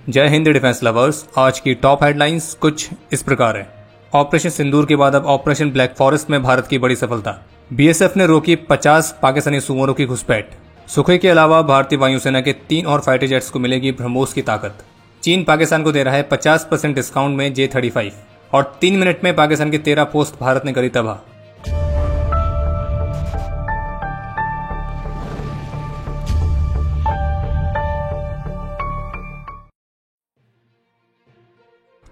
जय Hind defence lovers. आज की टॉप हेडलाइंस कुछ इस प्रकार है। ऑपरेशन सिंदूर के बाद अब ऑपरेशन ब्लैक फॉरेस्ट में भारत की बड़ी सफलता। बीएसएफ ने रोकी 50 पाकिस्तानी सुअरों की घुसपैठ। सुखोई के अलावा भारतीय वायुसेना के 3 और फाइटर जेट्स को मिलेगी ब्रह्मोस की ताकत। चीन पाकिस्तान को दे रहा है 50% डिस्काउंट में J-35 और 3 मिनट में पाकिस्तान के 13 पोस्ट भारत ने करी तबाह।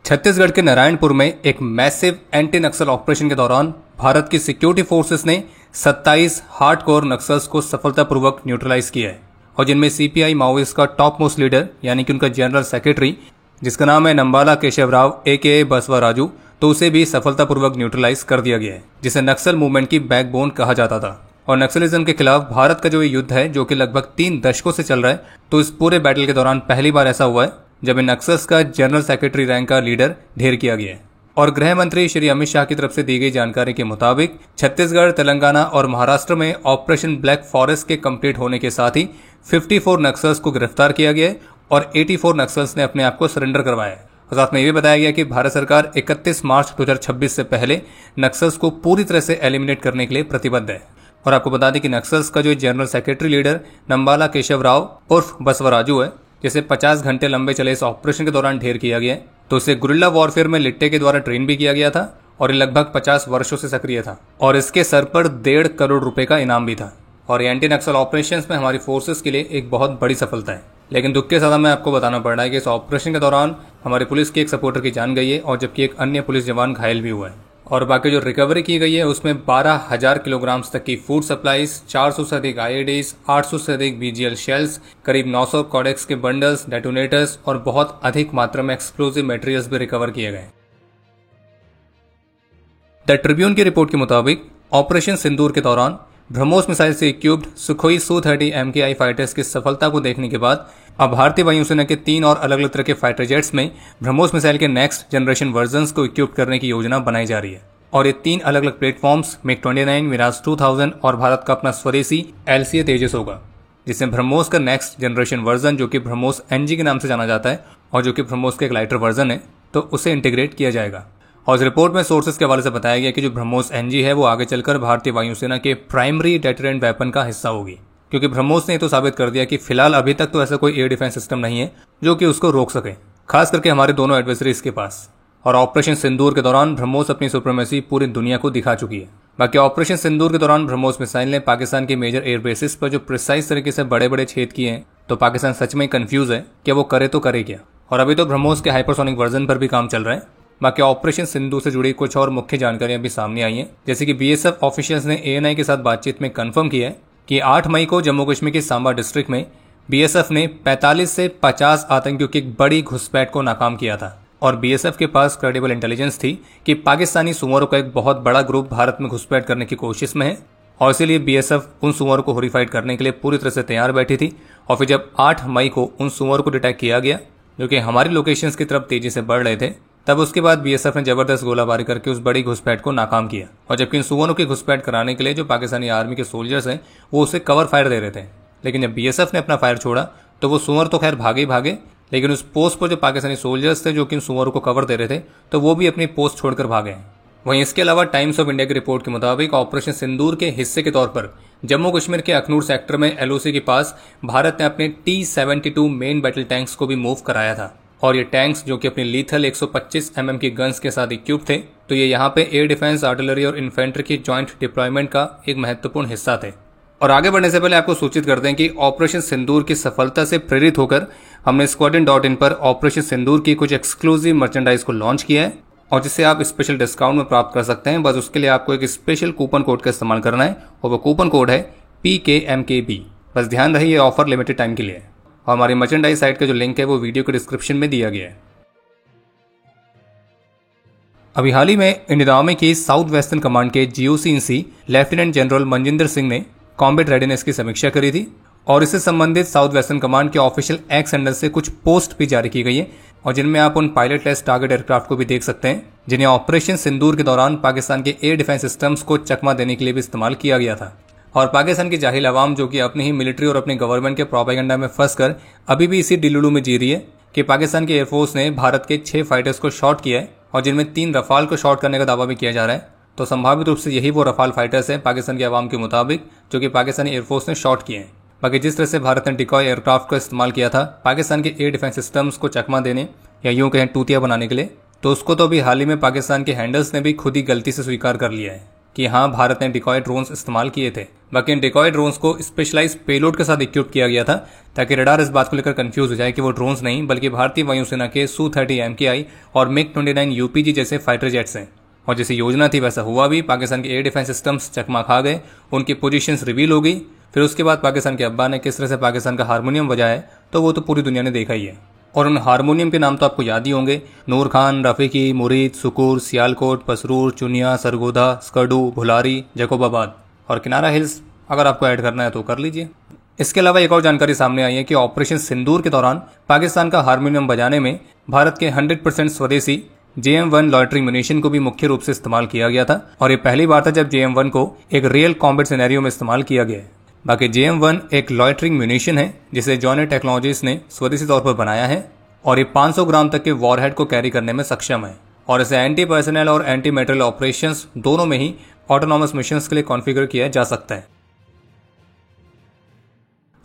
छत्तीसगढ़ के नारायणपुर में एक मैसिव एंटी नक्सल ऑपरेशन के दौरान भारत की सिक्योरिटी फोर्सेस ने 27 हार्डकोर नक्सल्स को सफलतापूर्वक न्यूट्रलाइज किया है, और जिनमें सीपीआई माओइस्ट का टॉप मोस्ट लीडर यानी कि उनका जनरल सेक्रेटरी जिसका नाम है नंबाला केशव राव AKA बसवा राजू, तो उसे भी सफलतापूर्वक न्यूट्रलाइज कर दिया गया है, जिसे नक्सल मूवमेंट की बैकबोन कहा जाता था। और नक्सलिज्म के खिलाफ भारत का जो ये युद्ध है, जो कि लगभग 3 दशकों से चल रहा है, तो इस पूरे बैटल के दौरान पहली बार ऐसा हुआ है जब इन नक्सल्स का जनरल सेक्रेटरी रैंक का लीडर ढेर किया गया है। और गृह मंत्री श्री अमित शाह की तरफ से दी गई जानकारी के मुताबिक छत्तीसगढ़, तेलंगाना और महाराष्ट्र में ऑपरेशन ब्लैक फॉरेस्ट के कंप्लीट होने के साथ ही 54 नक्सल्स को गिरफ्तार किया गया है और 84 नक्सल्स ने अपने आप को सरेंडर करवाया है। साथ में यह भी बताया गया कि भारत सरकार 31 मार्च 2026 से पहले नक्सल्स को पूरी तरह से एलिमिनेट करने के लिए प्रतिबद्ध है। और आपको बता दें कि नक्सल्स का जो general secretary leader Nambala Keshav Rao उर्फ बसवा राजू है, जिसे 50 घंटे लंबे चले इस ऑपरेशन के दौरान ढेर किया गया, तो उसे गुरिल्ला वॉरफेयर में लिट्टे के द्वारा ट्रेन भी किया गया था और ये लगभग 50 वर्षों से सक्रिय था और इसके सर पर 1.5 करोड़ रुपए का इनाम भी था। और एंटी नक्सल ऑपरेशंस में हमारी फोर्सेस के लिए एक बहुत बड़ी सफलता है। लेकिन दुख के साथ हमें आपको बताना पड़ रहा है कि इस ऑपरेशन के दौरान हमारी पुलिस की एक सपोर्टर की जान गई है और जबकि एक अन्य पुलिस जवान घायल भी हुआ है। और बाकी जो रिकवरी की गई है उसमें 12,000 किलोग्राम तक की फूड सप्लाईज, 400 से अधिक IEDs, 800 से अधिक BGL शेल्स, करीब 900 कॉडेक्स के बंडल्स, डेटोनेटर्स और बहुत अधिक मात्रा में एक्सप्लोजिव मटेरियल्स भी रिकवर किए गए। द ट्रिब्यून की रिपोर्ट के मुताबिक ऑपरेशन सिंदूर के दौरान ब्रह्मोस मिसाइल से equipped Sukhoi Su-30 MKI fighters की सफलता को देखने के बाद अब भारतीय वायुसेना के 3 और अलग अलग तरह के फाइटर जेट्स में ब्रह्मोस मिसाइल के नेक्स्ट जनरेशन वर्जन्स को इक्विप करने की योजना बनाई जा रही है। और ये 3 अलग अलग प्लेटफॉर्म्स MiG-29, मिराज 2000 और भारत का अपना स्वदेशी LCA तेजस होगा, जिसमें ब्रह्मोस का नेक्स्ट जनरेशन वर्जन जो कि ब्रह्मोस NG के नाम से जाना जाता है और जो कि ब्रह्मोस का एक लाइटर वर्जन है, तो उसे इंटीग्रेट किया जाएगा। और इस रिपोर्ट में सोर्सेज के हवाले से बताया गया कि जो ब्रह्मोस NG है वो आगे चलकर भारतीय वायुसेना के प्राइमरी डेटरेंट वेपन का हिस्सा होगी, क्योंकि ब्रह्मोस ने तो साबित कर दिया कि फिलहाल अभी तक तो ऐसा कोई एयर डिफेंस सिस्टम नहीं है जो कि उसको रोक सके, खास करके हमारे दोनों एडवर्सरीज के पास। और ऑपरेशन सिंदूर के दौरान ब्रह्मोस अपनी सुप्रीमेसी पूरी दुनिया को दिखा चुकी है। बाकी ऑपरेशन सिंदूर के दौरान ब्रह्मोस मिसाइल ने पाकिस्तान के मेजर एयर बेसिस पर जो प्रिसाइज तरीके से बड़े बड़े छेद किए हैं, तो पाकिस्तान सच में कंफ्यूज है कि वो करे तो करे क्या। और अभी तो ब्रह्मोस के हाइपरसोनिक वर्जन पर भी काम चल रहा है। बाकी ऑपरेशन सिंदूर से जुड़ी कुछ और मुख्य जानकारियां भी सामने आई हैं, जैसे कि BSF ऑफिशियल्स ने ANI के साथ बातचीत में कंफर्म किया है कि 8 मई को जम्मू कश्मीर के सांबा डिस्ट्रिक्ट में BSF ने 45 से 50 आतंकियों की एक बड़ी घुसपैठ को नाकाम किया था। और BSF के पास क्रेडिबल इंटेलिजेंस थी कि पाकिस्तानी सुअरों का एक बहुत बड़ा ग्रुप भारत में घुसपैठ करने की कोशिश में है, और इसीलिए BSF उन सुअरों को हॉरिफाइड करने के लिए पूरी तरह से तैयार बैठी थी। और फिर जब 8 मई को उन सुअरों को डिटेक्ट किया गया जो कि हमारी लोकेशंस की तरफ तेजी से बढ़ रहे थे, तब उसके बाद BSF ने जबरदस्त गोलाबारी करके उस बड़ी घुसपैठ को नाकाम किया। और जबकि इन सुअरों की घुसपैठ कराने के लिए जो पाकिस्तानी आर्मी के सोल्जर्स हैं वो उसे कवर फायर दे रहे थे, लेकिन जब BSF ने अपना फायर छोड़ा तो वो सुअर तो खैर भागे, लेकिन उस पोस्ट पर जो पाकिस्तानी सोल्जर्स थे जो कि इन सुअरों को कवर दे रहे थे, तो वो भी अपनी पोस्ट छोड़कर भागे। वहीं इसके अलावा टाइम्स ऑफ इंडिया की रिपोर्ट के मुताबिक ऑपरेशन सिंदूर के हिस्से के तौर पर जम्मू कश्मीर के अखनूर सेक्टर में LOC के पास भारत ने अपने T-72 मेन बैटल टैंक्स को भी मूव कराया था। और ये टैंक्स जो कि अपनी लीथल 125 mm की गन्स के साथ इक्विप थे, तो ये यहाँ पे एयर डिफेंस, आर्टिलरी और इन्फेंट्री की जॉइंट डिप्लॉयमेंट का एक महत्वपूर्ण हिस्सा थे। और आगे बढ़ने से पहले आपको सूचित कर दें कि ऑपरेशन सिंदूर की सफलता से प्रेरित होकर हमने Squadron.in पर ऑपरेशन सिंदूर की कुछ एक्सक्लूसिव मर्चेंडाइज को लॉन्च किया है, और जिसे आप स्पेशल डिस्काउंट में प्राप्त कर सकते हैं। बस उसके लिए आपको एक स्पेशल कूपन कोड का इस्तेमाल करना है, और वो कूपन कोड है PKMKB। बस ध्यान रहे ये ऑफर लिमिटेड टाइम के लिए है। और हमारी मर्चेंडाइज साइट का जो लिंक है वो वीडियो के डिस्क्रिप्शन में दिया गया है। अभी हाल ही में इंडियन आर्मी की साउथ वेस्टर्न कमांड के GOC in C lieutenant general Manjinder Singh ने कॉम्बैट रेडीनेस की समीक्षा करी थी, और इससे संबंधित साउथ वेस्टर्न कमांड के ऑफिशियल एक्स हैंडल से कुछ पोस्ट भी जारी की गई है, और जिनमें आप उन पायलट लेस टारगेट एयरक्राफ्ट को भी देख सकते हैं जिन्हें ऑपरेशन सिंदूर के दौरान पाकिस्तान के एयर डिफेंस सिस्टम्स को चकमा देने के लिए भी इस्तेमाल किया गया था। और पाकिस्तान की जाहिल आवाम जो कि अपनी ही मिलिट्री और अपनी गवर्नमेंट के प्रोपेगेंडा में फंसकर अभी भी इसी डिलुलू में जी रही है कि पाकिस्तान की एयरफोर्स ने भारत के 6 फाइटर्स को शॉट किया है और जिनमें 3 रफाल को शॉट करने का दावा भी किया जा रहा है। तो संभावित रूप से यही वो रफाल फाइटर्स हैं पाकिस्तान के अवाम के मुताबिक जो कि पाकिस्तानी एयरफोर्स ने शॉट किए हैं। बाकी जिस तरह से भारत ने डिकॉय एयरक्राफ्ट का इस्तेमाल किया था पाकिस्तान के एयर डिफेंस सिस्टम्स को चकमा देने या यूं कहें टूतिया बनाने के लिए, तो उसको तो अभी हाल ही में पाकिस्तान के हैंडल्स ने भी खुद ही गलती से स्वीकार कर लिया है कि हाँ, भारत ने डिकॉय ड्रोन्स इस्तेमाल किए थे। बाकी इन डिकॉय ड्रोन्स को स्पेशलाइज्ड पेलोड के साथ इक्विप किया गया था ताकि रडार इस बात को लेकर कंफ्यूज हो जाए कि वो ड्रोन्स नहीं बल्कि भारतीय वायुसेना के Su-30 MKI और MiG-29 UPG जैसे फाइटर जेट्स हैं। और जैसी योजना थी वैसा हुआ भी। पाकिस्तान के एयर डिफेंस सिस्टम्स चकमा खा गए, उनकी पोजीशंस रिवील हो गई। फिर उसके बाद पाकिस्तान के अब्बा ने किस तरह से पाकिस्तान का हारमोनियम बजाया है तो वो तो पूरी दुनिया ने देखा ही है। और उन हारमोनियम के नाम तो आपको याद ही होंगे, नूर खान, रफीकी, मुरीद, सुकूर, सियालकोट, पसरूर, चुनिया, सरगोधा, स्कर्डू, भुलारी, जैकोबाबाद और किनारा हिल्स। अगर आपको ऐड करना है तो कर लीजिए। इसके अलावा एक और जानकारी सामने आई है कि ऑपरेशन सिंदूर के दौरान पाकिस्तान का हारमोनियम बजाने में भारत के 100% स्वदेशी JM-1 लॉयटरिंग म्यूनिशन को भी मुख्य रूप से इस्तेमाल किया गया था और ये पहली बार था जब JM-1 को एक रियल कॉम्बैट सिनेरियो में इस्तेमाल किया गया है। बाकी JM-1 एक लॉयटरिंग म्यूनिशन है जिसे जॉनेट टेक्नोलॉजीज ने स्वदेशी तौर पर बनाया है और ये 500 ग्राम तक के वॉरहेड को कैरी करने में सक्षम है और इसे एंटी पर्सनल और एंटी मटेरियल ऑपरेशंस दोनों में ही ऑटोनॉमस मिशंस के लिए कॉन्फ़िगर किया जा सकता है।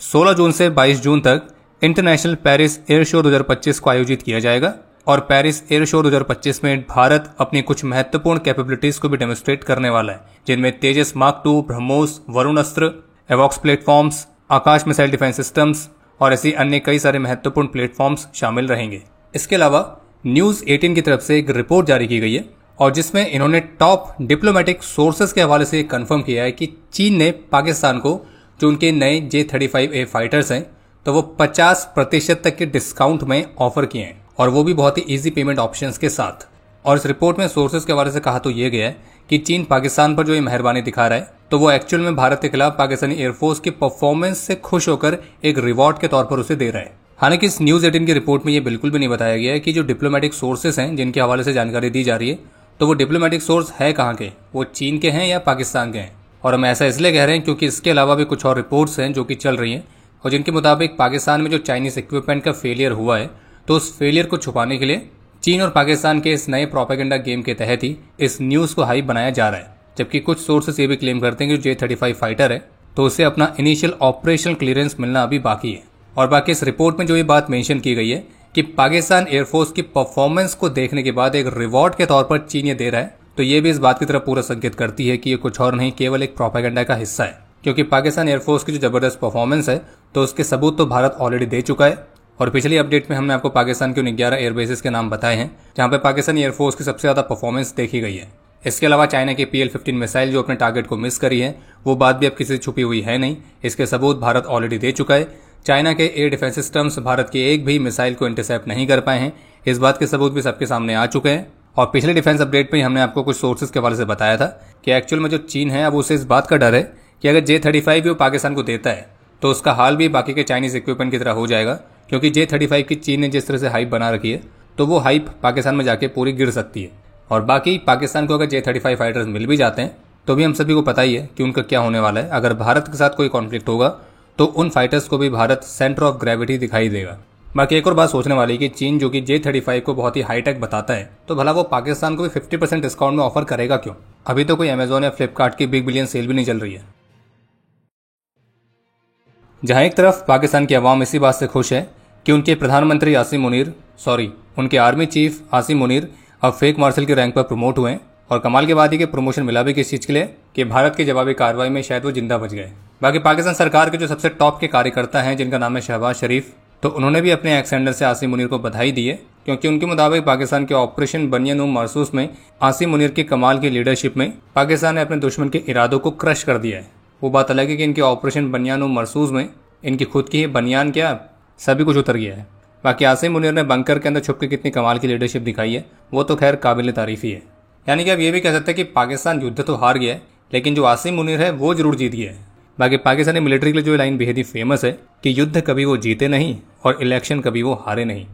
16 जून से 22 जून तक इंटरनेशनल पेरिस एयर शो 2025 को आयोजित किया जाएगा और पेरिस एयर शो 2025 में भारत अपनी कुछ महत्वपूर्ण कैपेबिलिटीज को भी डेमोन्स्ट्रेट करने वाला है, जिनमें तेजस मार्क 2, ब्रह्मोस, वरुण अस्त्र, एवॉक्स प्लेटफॉर्म्स, आकाश मिसाइल डिफेंस सिस्टम्स और ऐसी अन्य कई सारे महत्वपूर्ण प्लेटफॉर्म्स शामिल रहेंगे। इसके अलावा न्यूज 18 की तरफ से एक रिपोर्ट जारी की गई है और जिसमें इन्होंने टॉप डिप्लोमेटिक सोर्सेज के हवाले से कंफर्म किया है कि चीन ने पाकिस्तान को जो उनके नए J-35A फाइटर्स हैं तो वो 50% तक के डिस्काउंट में ऑफर किए हैं और वो भी बहुत ही इजी पेमेंट ऑप्शंस के साथ। और इस रिपोर्ट में सोर्सेज के हवाले से कहा तो ये गया है कि चीन पाकिस्तान पर जो ये मेहरबानी दिखा रहा है तो वो एक्चुअल में भारत के खिलाफ पाकिस्तानी एयरफोर्स की परफॉर्मेंस से खुश होकर एक रिवॉर्ड के तौर पर उसे दे रहा है। हालांकि इस न्यूज 18 की रिपोर्ट में ये बिल्कुल भी नहीं बताया गया है कि जो डिप्लोमेटिक सोर्सेज हैं जिनके हवाले से जानकारी दी जा रही है तो वो डिप्लोमेटिक सोर्स है कहाँ के, वो चीन के हैं या पाकिस्तान के हैं। और हम ऐसा इसलिए कह रहे हैं क्योंकि इसके अलावा भी कुछ और रिपोर्ट्स हैं जो कि चल रही हैं और जिनके मुताबिक पाकिस्तान में जो चाइनीज इक्विपमेंट का फेलियर हुआ है तो उस फेलियर को छुपाने के लिए चीन और पाकिस्तान के इस नए प्रोपेगेंडा गेम के तहत ही इस न्यूज को हाइप बनाया जा रहा है। जबकि कुछ सोर्सेस ये भी क्लेम करते हैं कि जो J-35 फाइटर है तो उसे अपना इनिशियल ऑपरेशनल क्लियरेंस मिलना अभी बाकी है। और बाकी इस रिपोर्ट में जो ये बात मेंशन की गई है कि पाकिस्तान एयरफोर्स की परफॉर्मेंस को देखने के बाद एक रिवॉर्ड के तौर पर चीन ये दे रहा है, तो ये भी इस बात की तरफ पूरा संकेत करती है कि ये कुछ और नहीं, केवल एक प्रोपेगेंडा का हिस्सा है। क्योंकि पाकिस्तान एयरफोर्स की जो जबरदस्त परफॉर्मेंस है तो उसके सबूत तो भारत ऑलरेडी दे चुका है। और पिछली अपडेट में हमने आपको पाकिस्तान के उन 11 एयरबेसेस के नाम बताए हैं जहां पे पाकिस्तानी एयरफोर्स की सबसे ज्यादा परफॉर्मेंस देखी गई है। इसके अलावा चाइना की PL-15 मिसाइल जो अपने टारगेट को मिस करी है वो बात भी अब किसी से छुपी हुई है नहीं, इसके सबूत भारत ऑलरेडी दे चुका है। चाइना के एयर डिफेंस सिस्टम्स भारत की एक भी मिसाइल को इंटरसेप्ट नहीं कर पाए हैं, इस बात के सबूत भी सबके सामने आ चुके हैं। और पिछले डिफेंस अपडेट में हमने आपको कुछ सोर्सेज के हवाले से बताया था कि एक्चुअल में जो चीन है अब उसे इस बात का डर है कि अगर J-35 भी वो पाकिस्तान को देता है तो उसका हाल भी बाकी के चाइनीज इक्विपमेंट की तरह हो जाएगा। क्योंकि J-35 की चीन ने जिस तरह से हाइप बना रखी है तो वो हाइप पाकिस्तान में जाके पूरी गिर सकती है। और बाकी पाकिस्तान को अगर J-35 फाइटर्स मिल भी जाते हैं तो भी हम सभी को पता ही है कि उनका क्या होने वाला है। अगर भारत के साथ कोई कॉन्फ्लिक्ट होगा तो उन फाइटर्स को भी भारत सेंटर ऑफ ग्रेविटी दिखाई देगा। बाकी एक और बात सोचने वाली कि चीन जो कि J-35 को बहुत ही हाईटेक बताता है तो भला वो पाकिस्तान को भी 50% डिस्काउंट में ऑफर करेगा क्यों? अभी तो कोई अमेजोन या फ्लिपकार्ट की बिग बिलियन सेल भी नहीं चल रही है। जहां एक तरफ पाकिस्तान की आवाम इसी बात से खुश है कि उनके प्रधानमंत्री उनके आर्मी चीफ आसिम मुनीर अब फेक मार्शल के रैंक पर प्रमोट हुए हैं। और कमाल की बात है कि प्रमोशन मिला भी किस चीज के लिए कि भारत की जवाबी कार्रवाई में शायद वो जिंदा बच गए। बाकी पाकिस्तान सरकार के जो सबसे टॉप के कार्यकर्ता हैं जिनका नाम है शहबाज शरीफ, तो उन्होंने भी अपने एक्सेंडर से आसिम मुनीर को बधाई दी है क्योंकि उनके मुताबिक पाकिस्तान के ऑपरेशन बनियान मरसूस में आसिम मुनीर की कमाल की लीडरशिप में पाकिस्तान ने अपने दुश्मन के इरादों को क्रश कर दिया है। वो बात अलग है कि इनके ऑपरेशन बनियान मरसूस में इनकी खुद की बनियान क्या सभी कुछ उतर गया है। बाकी आसिम मुनीर ने बंकर के अंदर छुप के कितनी कमाल की लीडरशिप दिखाई है वो तो खैर काबिल तारीफ ही है। यानी कि अब ये भी कह सकते हैं कि पाकिस्तान युद्ध तो हार गया है लेकिन जो आसिम मुनीर है वो जरूर जीत गया है। बाकी पाकिस्तानी मिलिट्री के लिए जो लाइन बेहद ही फेमस है कि युद्ध कभी वो जीते नहीं और इलेक्शन कभी वो हारे नहीं।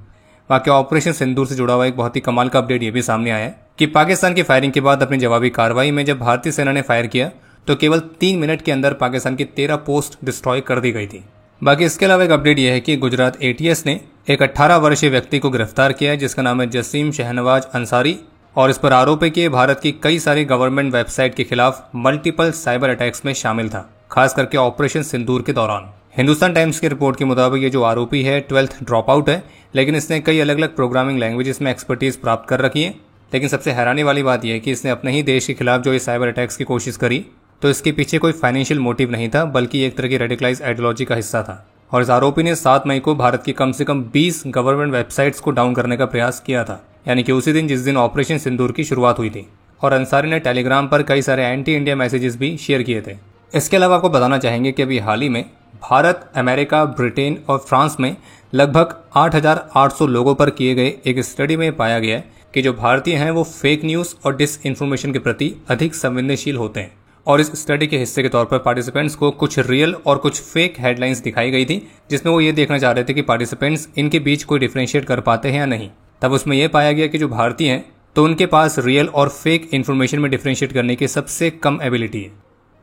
बाकी ऑपरेशन सिंदूर से जुड़ा हुआ एक बहुत ही कमाल का अपडेट ये भी सामने आया है कि पाकिस्तान की फायरिंग के बाद अपनी जवाबी कार्रवाई में जब भारतीय सेना ने फायर किया तो केवल 3 मिनट के अंदर पाकिस्तान की 13 पोस्ट डिस्ट्रॉय कर दी गई थी। बाकी इसके अलावा एक अपडेट यह है कि गुजरात एटीएस ने एक 18 वर्षीय व्यक्ति को गिरफ्तार किया है जिसका नाम है जसीम शहनवाज अंसारी, और इस पर आरोप है कि भारत की कई सारी गवर्नमेंट वेबसाइट के खिलाफ मल्टीपल साइबर अटैक्स में शामिल था, खास करके ऑपरेशन सिंदूर के दौरान। हिंदुस्तान टाइम्स की रिपोर्ट के मुताबिक ये जो आरोपी है 12th ड्रॉप आउट है, लेकिन इसने कई अलग अलग प्रोग्रामिंग लैंग्वेजेस में एक्सपर्टीज प्राप्त कर रखी है। लेकिन सबसे हैरानी वाली बात यह है कि इसने अपने ही देश के खिलाफ जो ये साइबर अटैक्स की कोशिश करी, तो इसके पीछे कोई फाइनेंशियल मोटिव नहीं था, बल्कि एक तरह की रेडिकलाइज आइडियोलॉजी का हिस्सा था। और इस आरोपी ने 7 मई को भारत की कम से कम 20 गवर्नमेंट वेबसाइट्स को डाउन करने का प्रयास किया था, यानी कि उसी दिन जिस दिन ऑपरेशन सिंदूर की शुरुआत हुई थी। और अंसारी ने टेलीग्राम पर कई सारे एंटी इंडिया मैसेजेस भी शेयर किए थे। इसके अलावा आपको बताना चाहेंगे कि अभी हाल ही में भारत, अमेरिका, ब्रिटेन और फ्रांस में लगभग 8,800 लोगों पर किए गए एक स्टडी में पाया गया है कि जो भारतीय हैं वो फेक न्यूज और डिस इन्फॉर्मेशन के प्रति अधिक संवेदनशील होते हैं। और इस स्टडी के हिस्से के तौर पर पार्टिसिपेंट्स को कुछ रियल और कुछ फेक हेडलाइंस दिखाई गई थी, जिसमें वो ये देखना चाह रहे थे कि पार्टिसिपेंट्स इनके बीच कोई डिफरेंशिएट कर पाते हैं या नहीं। तब उसमें यह पाया गया कि जो भारतीय हैं तो उनके पास रियल और फेक इन्फॉर्मेशन में डिफरेंशिएट करने की सबसे कम एबिलिटी है।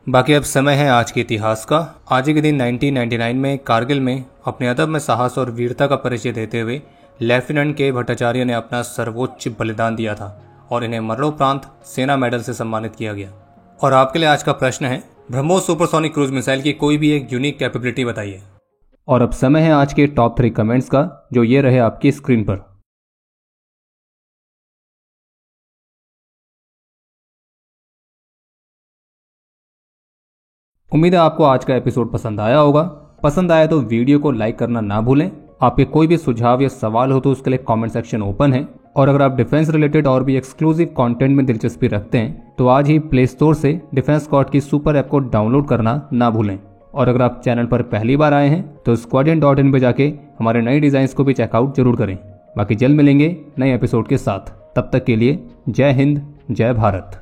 बाकी अब समय है आज के इतिहास का। आज के दिन 1999 में कारगिल में अपने अदब में साहस और वीरता का परिचय देते हुए लेफ्टिनेंट के भट्टाचार्य ने अपना सर्वोच्च बलिदान दिया था और इन्हें मरणोपरांत सेना मेडल से सम्मानित किया गया। और आपके लिए आज का प्रश्न है, ब्रह्मोस सुपरसोनिक क्रूज मिसाइल की कोई भी एक यूनिक कैपेबिलिटी बताइए। और अब समय है आज के टॉप 3 कमेंट्स का, जो ये रहे आपकी स्क्रीन पर। उम्मीद है आपको आज का एपिसोड पसंद आया होगा। पसंद आया तो वीडियो को लाइक करना ना भूलें। आपके कोई भी सुझाव या सवाल हो तो उसके लिए कमेंट सेक्शन ओपन है। और अगर आप डिफेंस रिलेटेड और भी एक्सक्लूसिव कंटेंट में दिलचस्पी रखते हैं तो आज ही प्ले स्टोर से डिफेंस स्क्वाड की सुपर ऐप को डाउनलोड करना ना भूलें। और अगर आप चैनल पर पहली बार आए हैं तो squadron.in पे जाके हमारे नए डिजाइन्स को भी चेकआउट जरूर करें। बाकी जल्द मिलेंगे नए एपिसोड के साथ। तब तक के लिए जय हिंद, जय भारत।